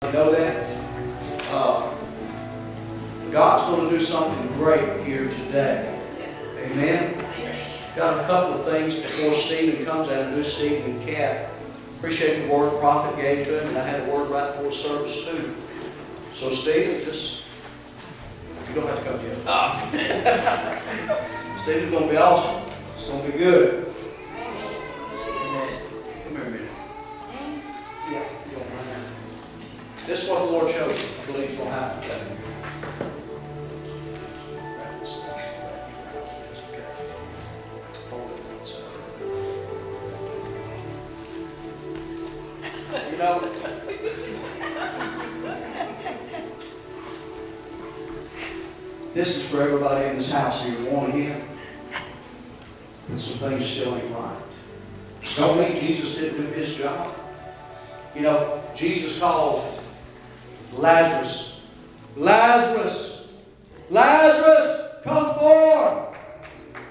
You know that? God's going to do something great here today. Amen? Got a couple of things before Stephen comes. I introduce Stephen and Kat. Appreciate the word the prophet gave to him, and I had a word right before service too. So Stephen, you don't have to come yet. Stephen's going to be awesome. It's going to be good. Come here a minute. Yeah, you don't mind. This is what the Lord showed me. I believe it's going to happen today. You know, this is for everybody in this house who you want to hear. And some things still ain't right. Don't mean Jesus didn't do his job. You know, Jesus called Lazarus. Lazarus! Lazarus! Come forth!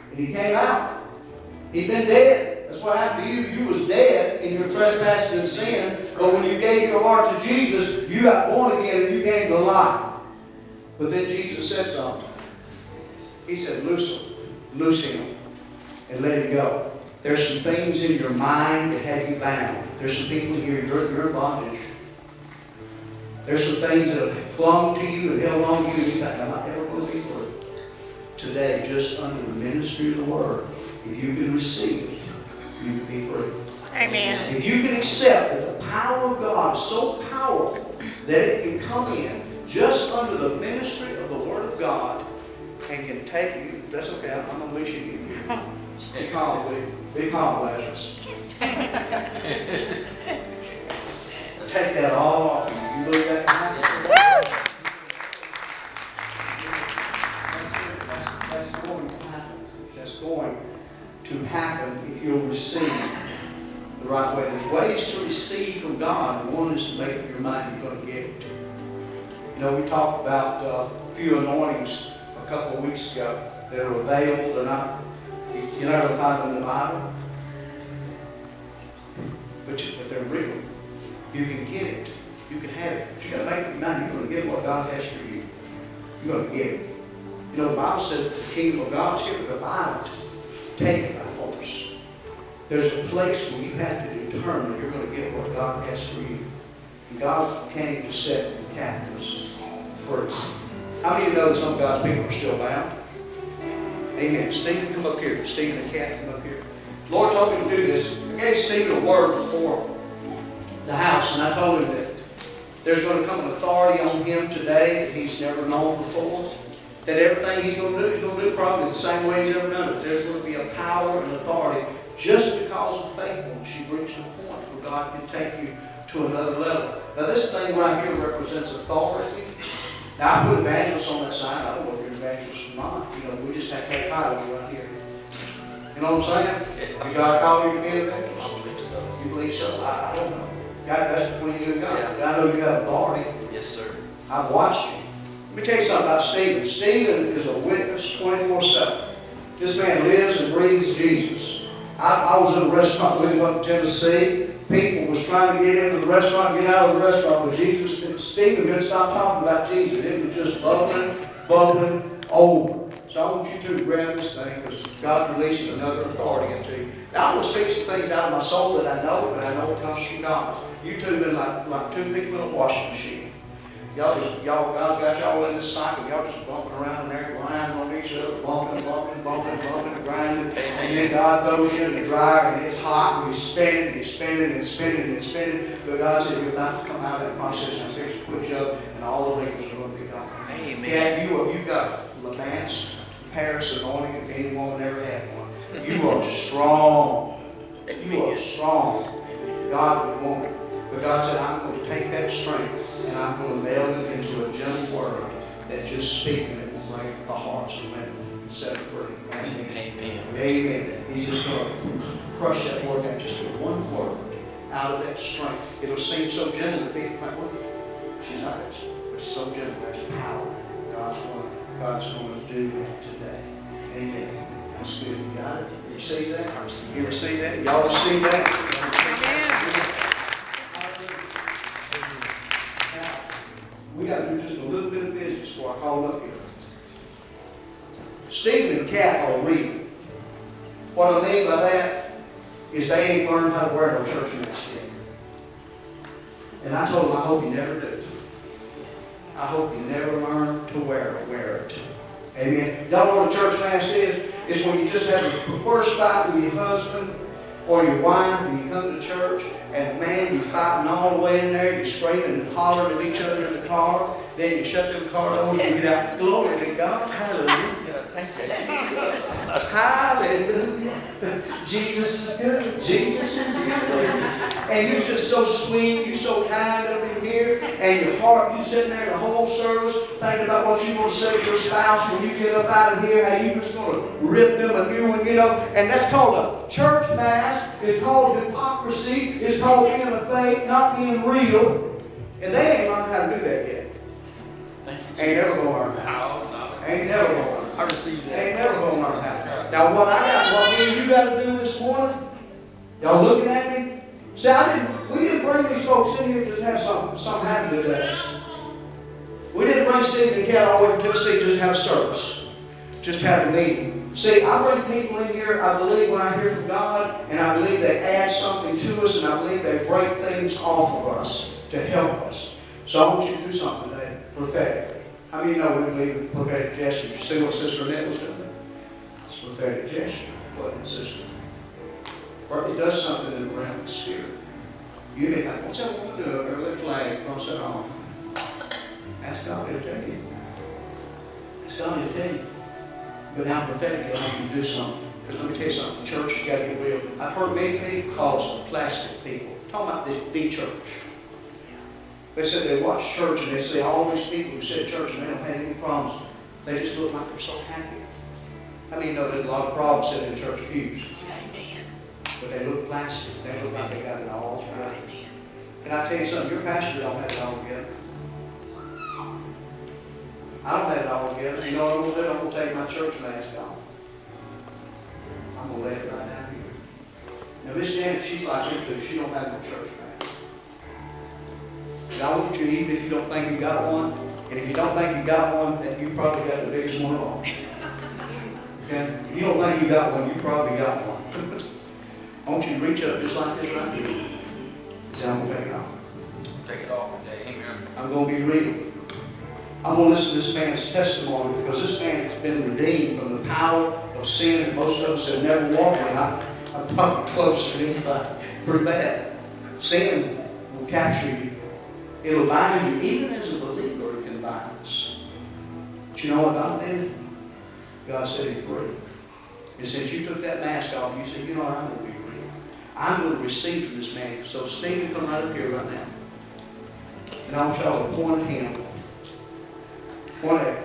And he came out. He'd been dead. That's what happened to you. You was dead in your trespasses and sin. But when you gave your heart to Jesus, you got born again and you came to life. But then Jesus said something. He said, loose him, and let him go. There's some things in your mind that have you bound. There's some people here, you're in bondage. There's some things that have clung to you and held on to you, and you think, I'm not ever going to be free. Today, just under the ministry of the Word, if you can receive it, you can be free. Amen. If you can accept that the power of God is so powerful that it can come in just under the ministry of the Word of God and can take you, that's okay, I'm unleashing you. Be calm, Lazarus. Take that all off you. You believe that can happen? That's going to happen. That's going to happen if you'll receive the right way. There's ways to receive from God, and one is to make up your mind you're going to get it. You know, we talked about a few anointings a couple of weeks ago that are available. They're not, you're not going to find them in the Bible, but they're real. You can get it. You can have it. But you got to make up your mind you're going to get what God has for you. You're going to get it. You know, the Bible said the kingdom of God is here to provide it. Take it by force. There's a place where you have to determine that you're going to get what God has for you. And God came to set the captives free. How many of you know that some of God's people are still bound? Amen. Stephen, come up here. Stephen and Kat, come up here. The Lord told me to do this. I gave Stephen a word before the house, and I told him that there's going to come an authority on him today that he's never known before. That everything he's going to do probably the same way he's ever done it. There's going to be a power and authority just because of faithfulness. You reach the point where God can take you to another level. Now this thing right here represents authority. Now I put evangelists on that side. I don't know if you're an evangelist or not. You know, we just have to have titles right here. You know what I'm saying? Did God call you to be an evangelist? I believe so. You believe so? I don't know. God, that's between you and God. Yeah. I know you have authority. Yes, sir. I've watched you. Let me tell you something about Stephen. Stephen is a witness 24/7. This man lives and breathes Jesus. I was in a restaurant with him up in Tennessee. People was trying to get into the restaurant, get out of the restaurant, but Stephen didn't stop talking about Jesus. It was just bubbling over. So I want you to grab this thing because God's releasing another authority into you. Now I'm going to speak some things out of my soul that I know, but I know it comes from God. You two have been like two people in a washing machine. God's got y'all in this cycle. Y'all just bumping around there, grinding on each other, bumping, grinding. And then God throws you in the dryer and it's hot and you're spinning. But God said you're about to come out of that process and I'm going to put you up and all the wrinkles are going to be gone. Amen. Yeah, you got Levance, Paris anointing if anyone ever had one. You are strong. You are strong. God would want it. But God said, I'm going to take that strength and I'm going to nail it into a gentle word that just speaking it will break the hearts of men and set it free. Amen. Amen. Amen. He's just going to crush that word down just with one word out of that strength. It'll seem so gentle that people think, well, she's not this. But it's so gentle. There's power. God's going to do that today. Amen. That's good. You got it? You receive that? You receive that? Y'all receive that? Amen. Now, We got to do just a little bit of business before I call them up here. Stephen and Kat are real. What I mean by that is they ain't learned how to wear no church mask yet. And I told them, I hope you never do. I hope you never learn to wear it. Amen. Y'all know what a church mask is? It's when you just have a worst fight with your husband or your wife when you come to church, and man, you're fighting all the way in there, you're screaming and hollering at each other in the car, then you shut them car doors and get out. Glory to God. Hallelujah. Thank you. Hallelujah. Jesus is good. Jesus is good. And you're just so sweet, you're so kind up in here, and your heart, you sitting there the whole service thinking about what you want to say to your spouse when you get up out of here, how you just going to rip them a new one, you know. And that's called a church mask. It's called hypocrisy. It's called being a fake, not being real. And they ain't learned how to do that yet. Ain't never going to learn how. Ain't never going to learn. I received that. Ain't never going to learn how. Now what me and you got to do this morning, y'all looking at me? See, we didn't bring these folks in here just to have something happen today. We didn't bring Stephen and Kat all the way to Tennessee just to have a service. Just to have a meeting. See, I bring people in here, I believe when I hear from God, and I believe they add something to us, and I believe they break things off of us to help us. So I want you to do something today, prophetically. How many know we believe in prophetic gestures? You see what Sister Annette was doing? It's a prophetic gesture, wasn't it, Sister? Or it does something in the realm of the Spirit. You may think, what's that woman doing? Or that flag across that arm. Ask God to tell you. Ask God to tell you. But now prophetically, I want you to do something. Because let me tell you something, the church has got to get real. I've heard many people call us the plastic people. Talking about the church. They said they watch church and they see all these people who sit in church and they don't have any problems. They just look like they're so happy. I mean, you know, there's a lot of problems sitting in church pews. Amen. But they look plastic. They look like they got it all together. Amen. Can I tell you something? Your pastor don't have it all together. I don't have it all together. You know what I'm going to do? I'm going to take my church mask off. I'm going to lay it right down here. Now, Miss Janet, she's like me too. She don't have no church mask. And I want you, even if you don't think you got one, and if you don't think you got one, then you probably got the biggest one of all. Okay? If you don't think you got one, you probably got one. I want you to reach up just like this right here. Say, I'm going to take it off. Take it off today. Amen. I'm going to be real. I'm going to listen to this man's testimony because this man has been redeemed from the power of sin that most of us have never walked in. I'm probably close to anybody. Pretty bad. Sin will capture you. It'll bind you. Even as a believer, it can bind us. But you know what God did? God set him free. And since you took that mask off, you said, you know what, I'm going to be real. I'm going to receive from this man. So Stephen, come right up here right now. And I want y'all to point at him. Point at him.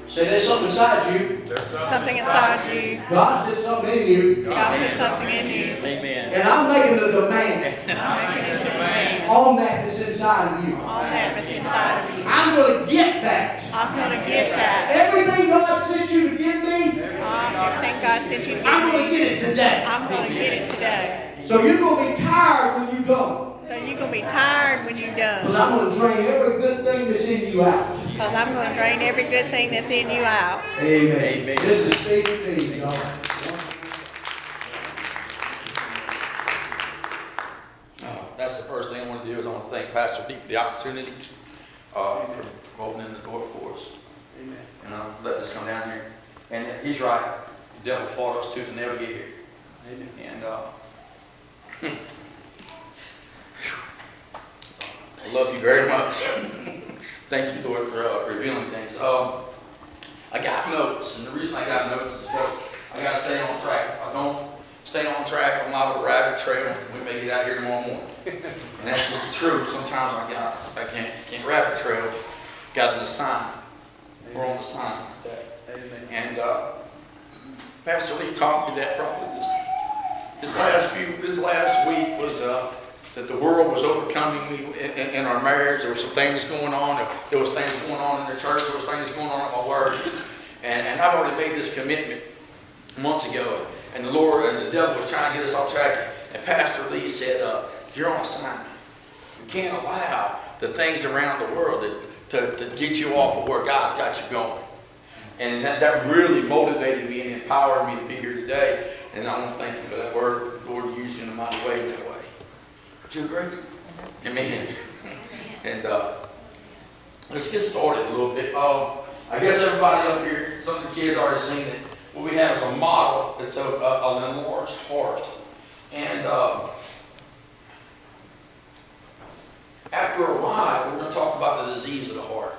Say, there's something inside you. There's something inside you. God did something in you. God did something in you. Amen. And I'm making the demand I'm making a demand on that that's inside of you. on that that's inside of you. I'm going to get that. I'm going to get that. Everything God sent you to give me, Everything God sent you to I'm give going to me, get it today. I'm going to get it today. So you're going to be tired when you don't. So you're going to be tired when you're Because done. I'm going to drain every good thing that's in you out. Because I'm going to drain every good thing that's in you out. Amen. Amen. This is Stephen Dees, y'all. That's the first thing I want to do is I want to thank Pastor Deep for the opportunity for opening the door for us. Amen. And letting us come down here. And he's right. The devil fought us tooth and nail to get here. Amen. And I love you very much. Thank you, Lord, for revealing things. I got notes, and the reason I got notes is because I got to stay on track. If I don't stay on track, I'm out of a rabbit trail. We may get out here tomorrow morning. And that's just the truth. Sometimes I can't rabbit trail. Got an assignment. We're on assignment today. Amen. And Pastor Lee taught me that probably this last week was that the world was overcoming me in our marriage. There were some things going on. There was things going on in the church. There was things going on at my work. And I've already made this commitment months ago. And the Lord and the devil was trying to get us off track. And Pastor Lee said, you're on assignment. You can't allow the things around the world to get you off of where God's got you going. And that really motivated me and empowered me to be here today. And I want to thank you for that word. Lord, use you in a mighty way that way. Would you agree? Amen. And let's get started a little bit. I guess everybody up here, some of the kids already seen it. What we have is a model. It's an enlarged heart. And after a while, we're going to talk about the disease of the heart.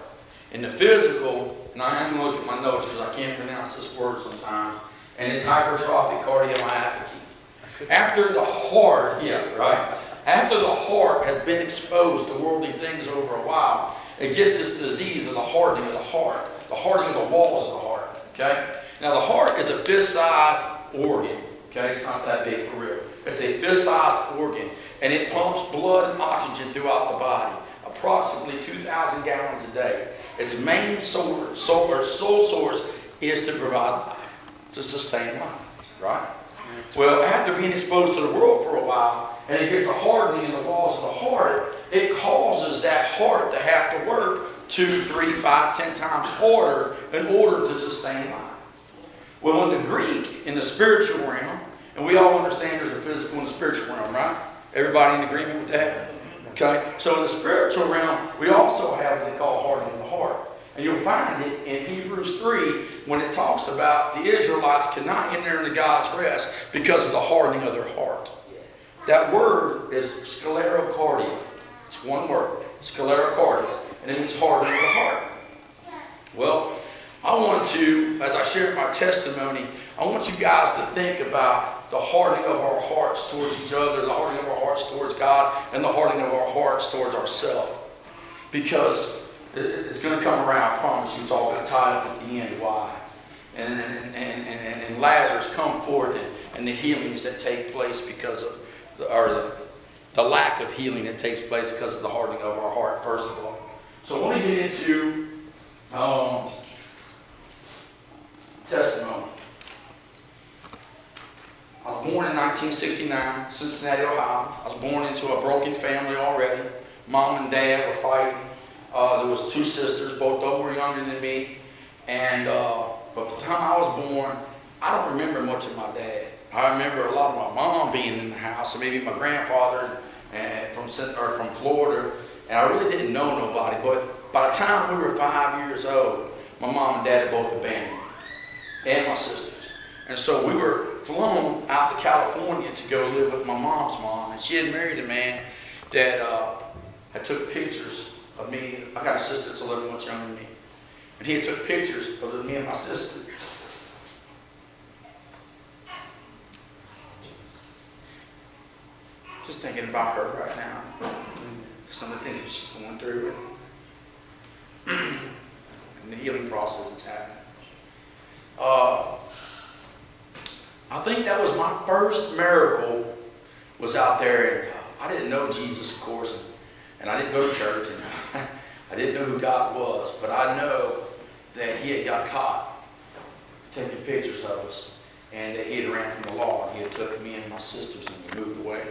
In the physical, and I am going to look at my notes because I can't pronounce this word sometimes, and it's hypertrophic cardiomyopathy. After the heart, after the heart has been exposed to worldly things over a while, it gets this disease of the hardening of the heart, the hardening of the walls of the heart. Okay? Now the heart is a fist-sized organ. Okay, it's not that big for real. It's a fist-sized organ, and it pumps blood and oxygen throughout the body, approximately 2,000 gallons a day. Its main sole source is to provide life, to sustain life, right? Well, after being exposed to the world for a while, and it gets a hardening in the walls of the heart, it causes that heart to have to work 2, 3, 5, 10 times harder in order to sustain life. Well, in the Greek, in the spiritual realm, and we all understand there's a physical and a spiritual realm, right? Everybody in agreement with that? Okay? So in the spiritual realm, we also have what they call hardening of the heart. And you'll find it in Hebrews 3 when it talks about the Israelites cannot enter into God's rest because of the hardening of their heart. That word is sclerocardia. It's one word, sclerocardia. And it means hardening of the heart. Well, I want to, as I share my testimony, I want you guys to think about the hardening of our hearts towards each other, the hardening of our hearts towards God, and the hardening of our hearts towards ourselves. Because it's going to come around, I promise you. It's all going to tie up at the end. Why? And Lazarus come forth and the healings that take place because of, or the lack of healing that takes place because of the hardening of our heart, first of all. So I want to get into testimony. I was born in 1969, Cincinnati, Ohio. I was born into a broken family already. Mom and Dad were fighting. There was 2 sisters, both of them were younger than me. And but the time I was born, I don't remember much of my dad. I remember a lot of my mom being in the house, and maybe my grandfather from Florida. And I really didn't know nobody. But by the time we were 5 years old, my mom and dad had both abandoned me, and my sisters. And so we were flown out to California to go live with my mom's mom. And she had married a man that had took pictures of me. I got a sister that's 11 months younger than me. And he had took pictures of me and my sister. Just thinking about her right now. Some of the things that she's going through. And the healing process that's happening. I think that was my first miracle, was out there, and I didn't know Jesus, of course, and I didn't go to church, and I didn't know who God was, but I know that he had got caught taking pictures of us, and that he had ran from the law, and he had took me and my sisters and we moved away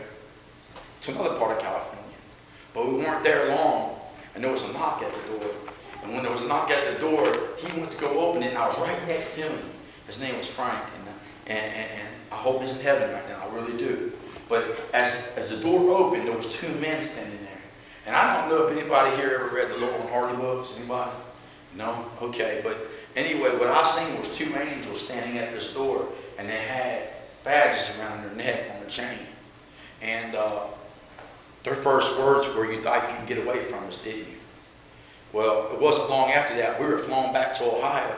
to another part of California. But we weren't there long, and there was a knock at the door. And when there was a knock at the door, he went to go open it, and I was right next to him. His name was Frank, and I hope he's in heaven right now. I really do. But as the door opened, there was 2 men standing there. And I don't know if anybody here ever read the Laurel and Hardy books. Anybody? No? Okay. But anyway, what I seen was 2 angels standing at this door, and they had badges around their neck on a chain. And their first words were, "You thought you could get away from us, didn't you?" Well, it wasn't long after that. We were flown back to Ohio.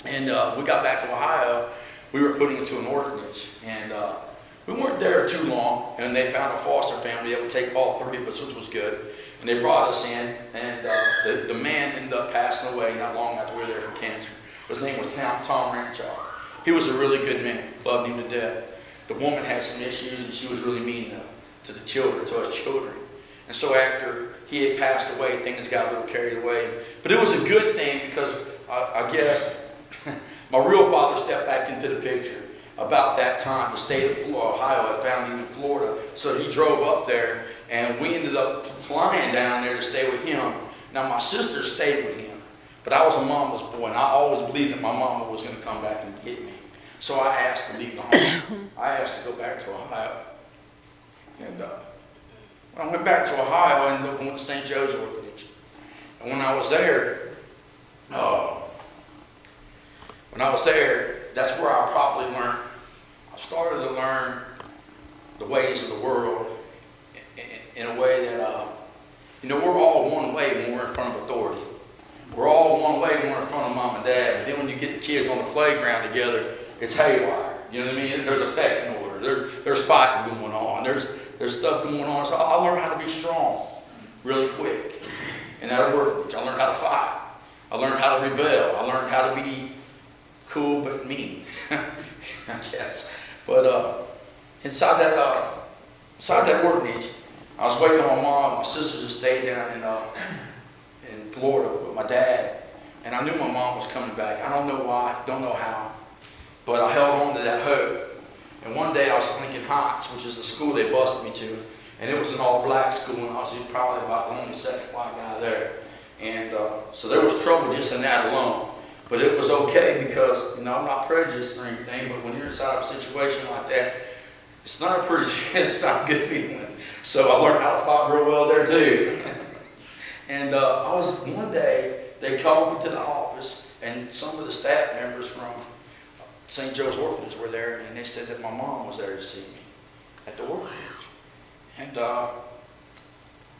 And we got back to Ohio. We were put into an orphanage. And we weren't there too long. And they found a foster family that would take all 3 of us, which was good. And they brought us in. And the man ended up passing away not long after we were there for cancer. His name was Tom Rancho. He was a really good man. Loved him to death. The woman had some issues, and she was really mean to the children, to us children. And so after he had passed away, things got a little carried away. But it was a good thing because I guess my real father stepped back into the picture about that time. The state of Ohio had found him in Florida. So he drove up there, And we ended up flying down there to stay with him. Now, my sister stayed with him, but I was a mama's boy, and I always believed that my mama was going to come back and get me. So I asked to leave the home. I asked to go back to Ohio. And when I went back to Ohio, I ended up going to St. Joe's Orphanage. And when I was there, that's where I probably learned. I started to learn the ways of the world in a way that, we're all one way when we're in front of authority. We're all one way when we're in front of mom and dad. But then when you get the kids on the playground together, it's haywire. You know what I mean? There's a pecking order. There's fighting going on. There's stuff going on. So I learned how to be strong really quick. In that orphanage, I learned how to fight. I learned how to rebel. I learned how to be cool but mean, I guess. But inside that orphanage, I was waiting on my mom. My sisters had stayed down in Florida with my dad, and I knew my mom was coming back. I don't know why, don't know how, but I held on to that hope. And one day I was in Lincoln Heights, which is the school they bused me to, and it was an all-black school, and I was probably about the only second white guy there. And so there was trouble just in that alone. But it was okay because, I'm not prejudiced or anything, but when you're inside of a situation like that, it's not a good feeling. So I learned how to fight real well there too. And one day, they called me to the office, and some of the staff members from St. Joe's Orphanage were there, and they said that my mom was there to see me at the orphanage. And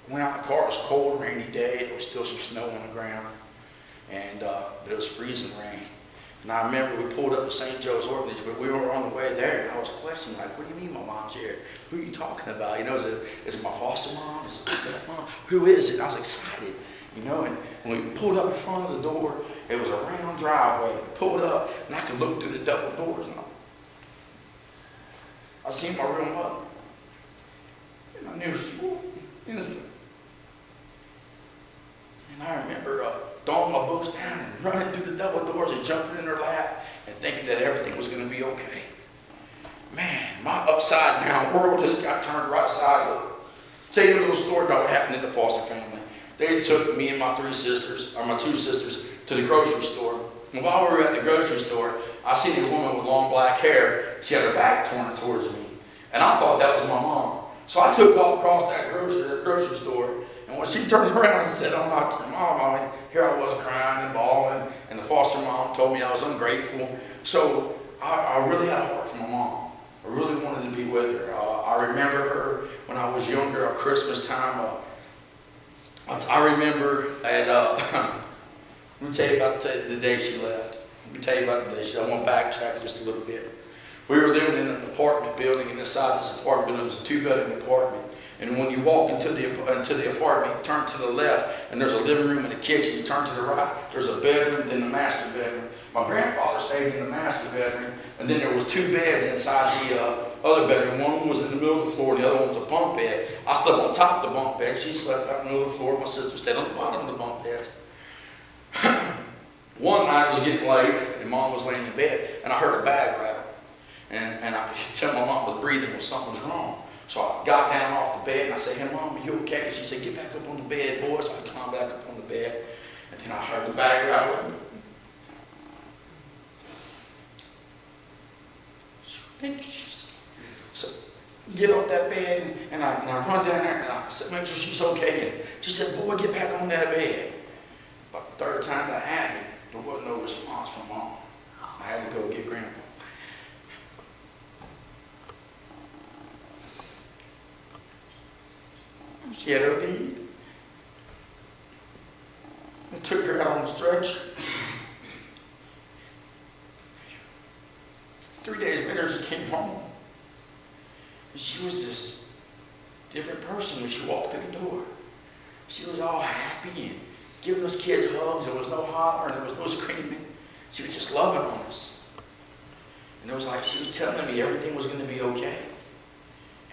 went out in the car. It was a cold, rainy day. There was still some snow on the ground, and but it was freezing rain. And I remember we pulled up to St. Joe's Orphanage, but we were on the way there, and I was questioning, like, what do you mean my mom's here? Who are you talking about? Is it my foster mom? Is it my stepmom? Who is it? And I was excited, and when we pulled up in front of the door, it was a round driveway. We pulled up, and I could look through the double doors, and I seen my real mother. And I knew she was innocent. And I remember throwing my books down and running through the double doors and jumping in her lap and thinking that everything was going to be okay. Man, my upside down world just got turned right side up. Tell you a little story about what happened in the foster family. They took me and my two sisters, to the grocery store. And while we were at the grocery store, I seen a woman with long black hair. She had her back turned towards me. And I thought that was my mom. So I took off across that grocery store. And when she turned around and said, "I'm not your mom," here I was crying and bawling. And the foster mom told me I was ungrateful. So I really had a heart for my mom. I really wanted to be with her. I remember her when I was younger at Christmas time. I remember at, let me tell you about the day she left. I want to backtrack just a little bit. We were living in an apartment building, and inside this apartment building was a 2-bedroom apartment. And when you walk into the apartment, you turn to the left, and there's a living room and a kitchen. You turn to the right, there's a bedroom, then the master bedroom. My grandfather stayed in the master bedroom, and then there was 2 beds inside the other bedroom. One was in the middle of the floor, the other one was a bunk bed. I slept on top of the bunk bed. She slept out in the middle of the floor. My sister stayed on the bottom of the bunk bed. One night it was getting late, and Mom was laying in bed, and I heard a bag rattle. And I could tell my mom was breathing when something was wrong. So I got down off the bed, and I said, "Hey, Mom, are you okay?" She said, "Get back up on the bed, boy." So I climbed back up on the bed, and then I heard the bag rattle. Thank you, Jesus. So get off that bed, and I run down there, and I said, "Make sure she's okay." And she said, "Boy, get back on that bed." About the 3rd time that happened, there wasn't no response from Mom. I had to go get Grandpa. She had her lead. I took her out on the stretcher. 3 days later, she came home. And she was this different person when she walked through the door. She was all happy and giving those kids hugs. There was no hollering. There was no screaming. She was just loving on us. And it was like she was telling me everything was going to be okay.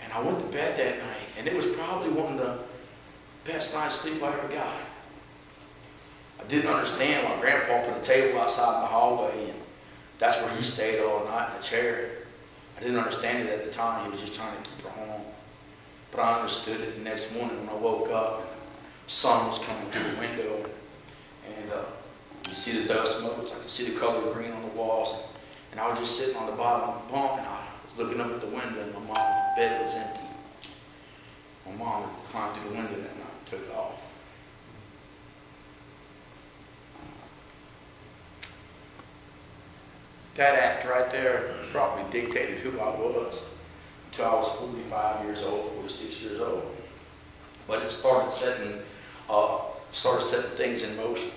And I went to bed that night, and it was probably one of the best night's sleep I ever got. I didn't understand why Grandpa put a table outside in the hallway, and that's where he stayed all night in a chair. I didn't understand it at the time. He was just trying to keep her home. But I understood it the next morning when I woke up. The sun was coming through the window, and you see the dust motes. I could see the color green on the walls. And I was just sitting on the bottom of the bunk, and I was looking up at the window, and my mom's bed was empty. My mom had climbed through the window that night and took off. That act right there probably dictated who I was until I was 45 years old, 46 years old. But it started setting things in motion.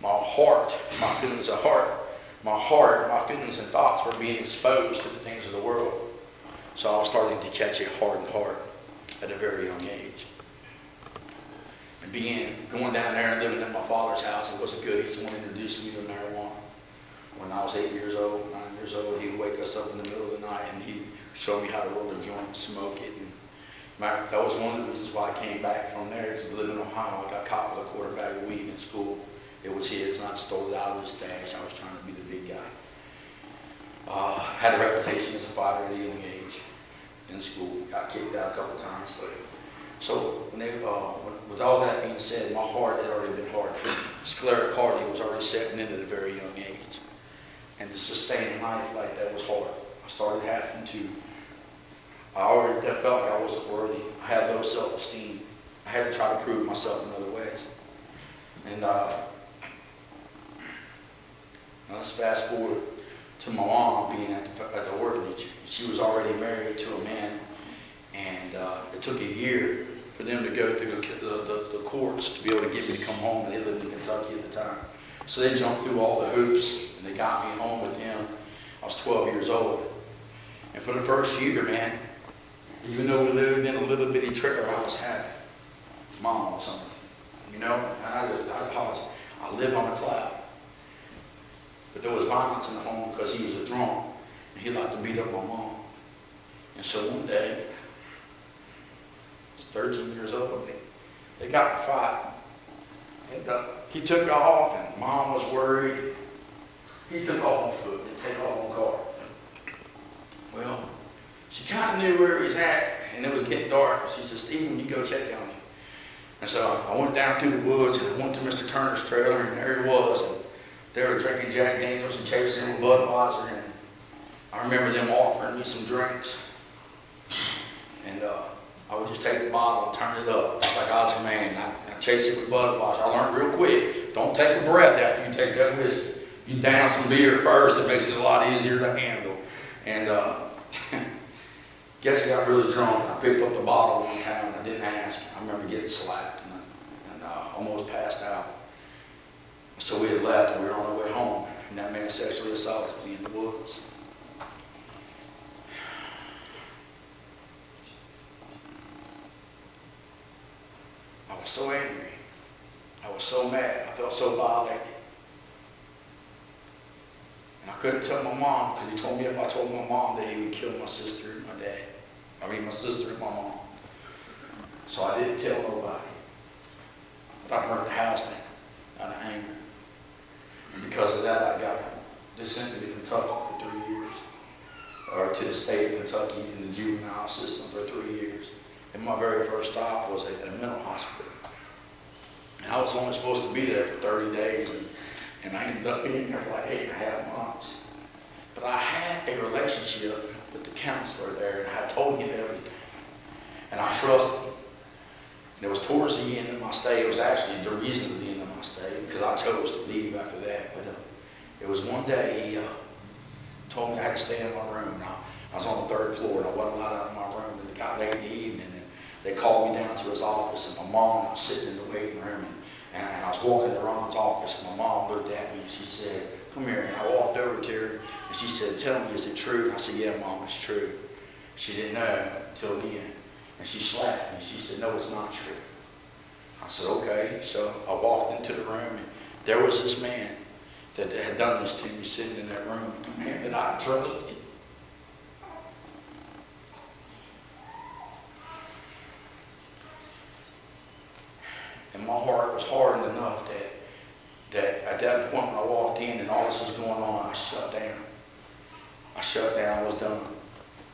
My heart, my feelings of heart, my feelings and thoughts were being exposed to the things of the world. So I was starting to catch a hardened heart at a very young age. And began going down there and living in my father's house. It wasn't good. He's the one who introduced me to marijuana. When I was 8 years old, 9 years old, he'd wake us up in the middle of the night and he'd show me how to roll a joint, smoke it. And that was one of the reasons why I came back from there to live in Ohio. I got caught with a quarter bag of weed in school. It was his, and I stole it out of his stash. I was trying to be the big guy. Had a reputation as a fighter at a young age in school. Got kicked out a couple times. But so with all that being said, my heart had already been hardened. Sclerocardia was already setting in at a very young age. And to sustain life like that was hard. I started having to, I already felt like I wasn't worthy. I had low self-esteem. I had to try to prove myself in other ways. And let's fast forward to my mom being at the orphanage. She was already married to a man, and it took a year for them to go through the courts to be able to get me to come home. And they lived in Kentucky at the time. So they jumped through all the hoops, and they got me home with them. I was 12 years old. And for the first year, man, even though we lived in a little bitty trailer, I was happy. Mom or something. You know, I lived on a cloud. But there was violence in the home because he was a drunk, and he liked to beat up my mom. And so one day, I was 13 years old, they got in a fight. And he took off, and Mom was worried. He took off on foot, didn't take off on car. Well, she kind of knew where he was at, and it was getting dark. She said, "Stephen, you go check on him." And so I went down through the woods, and I went to Mr. Turner's trailer, and there he was. And they were drinking Jack Daniels and chasing with Budweiser, and I remember them offering me some drinks. And I would just take the bottle and turn it up, just like I was a man. I chase it with Budweiser. I learned real quick, don't take a breath after you take that whiskey. You down some beer first, it makes it a lot easier to handle. And guess I got really drunk. I picked up the bottle one time, and I didn't ask. I remember getting slapped, and almost passed out. So we had left, and we were on our way home, and that man sexually assaulted me in the woods. I was so angry. I was so mad. I felt so violated. And I couldn't tell my mom, because he told me if I told my mom that he would kill my sister and my dad. My sister and my mom. So I didn't tell nobody. But I burned the house down out of anger. And because of that, I got sent to Kentucky for 3 years. Or to the state of Kentucky in the juvenile system for 3 years. And my very first stop was at a mental hospital. And I was only supposed to be there for 30 days. And I ended up being there for like 8.5 months. But I had a relationship with the counselor there, and I told him everything. And I trusted him. And it was towards the end of my stay. It was actually the reason of the end of my stay, because I chose to leave after that. But it was one day he told me I had to stay in my room. And I was on the 3rd floor, and I wasn't allowed out of my room. And it got late in the evening, and they called me down to his office, and my mom was sitting in the waiting room. And I was walking to Ron's office, and my mom looked at me, and she said, "Come here." And I walked over to her, and she said, "Tell me, is it true?" And I said, "Yeah, Mom, it's true." She didn't know until then. And she slapped me. She said, "No, it's not true." I said, "Okay." So I walked into the room, and there was this man that had done this to me sitting in that room, the man that I trusted. And my heart was hardened enough that at that point when I walked in and all this was going on, I shut down. I was done.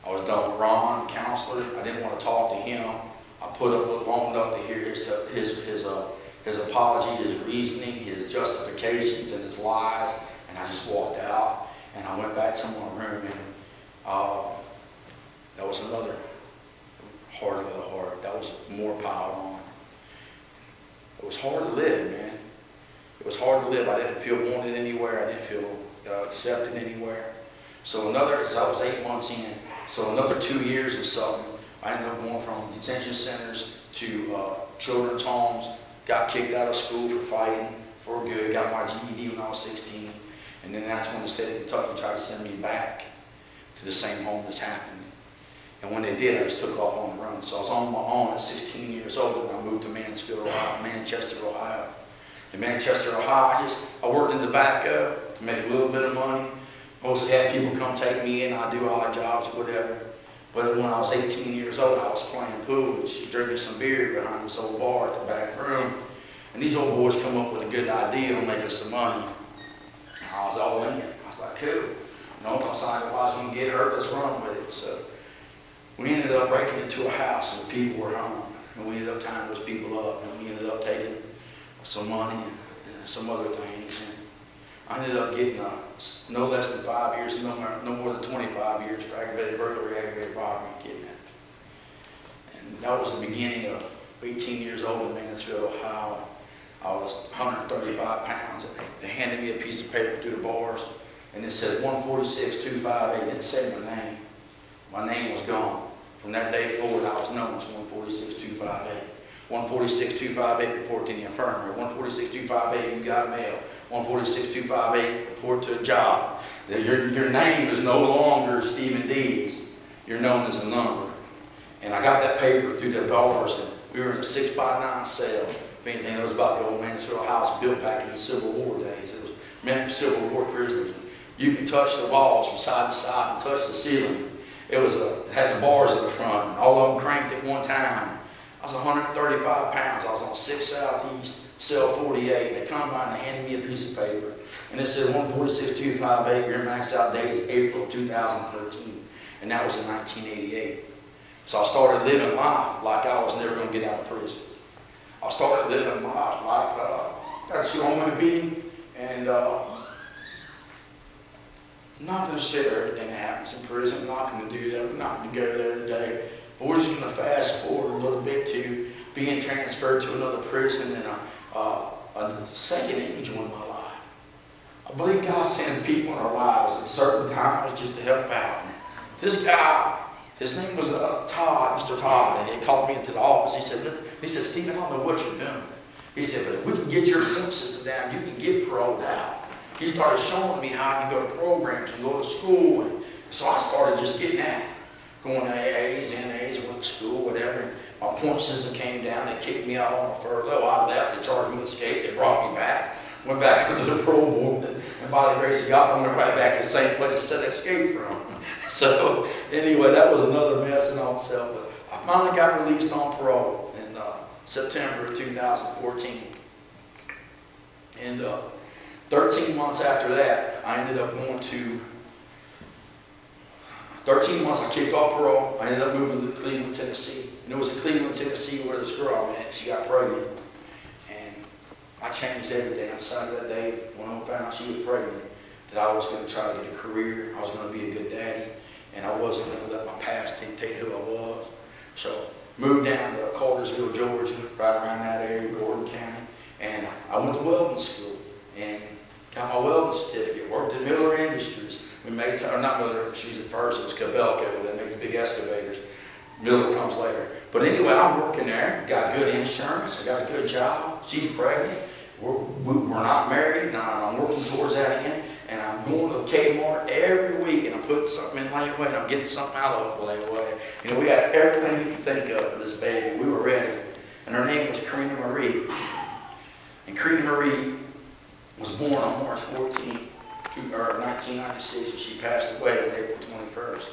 I was done with Ron, counselor. I didn't want to talk to him. I put up long enough to hear his apology, his reasoning, his justifications, and his lies, and I just walked out. And I went back to my room, and that was another heart of the heart. That was more piled on. It was hard to live, man. It was hard to live. I didn't feel wanted anywhere. I didn't feel accepted anywhere. So I was 8 months in. So another 2 years or something, I ended up going from detention centers to children's homes. Got kicked out of school for fighting for good. Got my GED when I was 16. And then that's when the state of Kentucky tried to send me back to the same home this happened. And when they did, I just took off on the run. So I was on my own at 16 years old, and I moved to Manchester, Ohio. In Manchester, Ohio, I worked in the back to make a little bit of money. Mostly had people come take me in. I do odd jobs, whatever. But when I was 18 years old, I was playing pool and drinking some beer behind this old bar at the back room. And these old boys come up with a good idea on making some money. And I was all in it. I was like, cool. No, I'm sorry, if I was going to get hurt, let's run with it. So we ended up breaking into a house, and the people were home. And we ended up tying those people up, and we ended up taking some money and some other things. And I ended up getting no less than 5 years, no more than 25 years for aggravated burglary, aggravated robbery, and kidnapping. And that was the beginning of 18 years old in Mansfield, Ohio. I was 135 pounds. They handed me a piece of paper through the bars, and it said 146-258. It didn't say my name. My name was gone. From that day forward, I was known as 146-258. 146-258, report to the infirmary. 146-258, you got mail. 146-258, report to a job. Your name is no longer Stephen Dees. You're known as a number. And I got that paper through the bars, and we were in a 6x9 cell. If anything, it was about the old Mansfield house built back in the Civil War days. It was meant for Civil War prisoners. You can touch the walls from side to side and touch the ceiling. It had the bars at the front, and all of them cranked at one time. I was 135 pounds. I was on 6 Southeast, cell 48. They come by and they handed me a piece of paper. And it said 146-258, your max out date is April 2013. And that was in 1988. So I started living life like I was never going to get out of prison. I started living life like that's who I'm going to be. And I'm not going to say everything that happens in prison. I'm not going to do that. I'm not going to go there today. But we're just going to fast forward a little bit to being transferred to another prison and a second angel in my life. I believe God sends people in our lives at certain times just to help out. This guy, his name was Todd, Mr. Todd, and he called me into the office. He said, Stephen, I don't know what you're doing. He said, but if we can get your immune system down, you can get paroled out. He started showing me how I can go to programs and go to school. And so I started just getting at it. Going to AAs, NAs, went to school, whatever. My point system came down. They kicked me out on a furlough. I left. They charged me with escape. They brought me back. Went back to the parole board. And by the grace of God, I went right back to the same place I said I escaped from. So anyway, that was another mess in on itself. But I finally got released on parole in September of 2014. And 13 months after that, I ended up going to 13 months, I kicked off parole. I ended up moving to Cleveland, Tennessee. And it was in Cleveland, Tennessee where this girl I met, she got pregnant. And I changed everything. I decided that day when I found out she was pregnant that I was going to try to get a career. I was going to be a good daddy. And I wasn't going to let my past dictate who I was. So moved down to Cartersville, Georgia, right around that area, Gordon County. And I went to welding school and got my welding certificate. Worked at Miller Industries. We made, or not Miller Industries at first, it was Cabelco, they make the big excavators. Miller comes later. But anyway, I'm working there, got good insurance, I got a good job, she's pregnant, we're not married, and I'm working towards that again, and I'm going to Kmart every week, and I'm putting something in layaway, and I'm getting something out of layaway. You know, we got everything you can think of for this baby. We were ready. And her name was Karina Marie. And Karina Marie was born on March 14th. 1996, and she passed away on April 21st.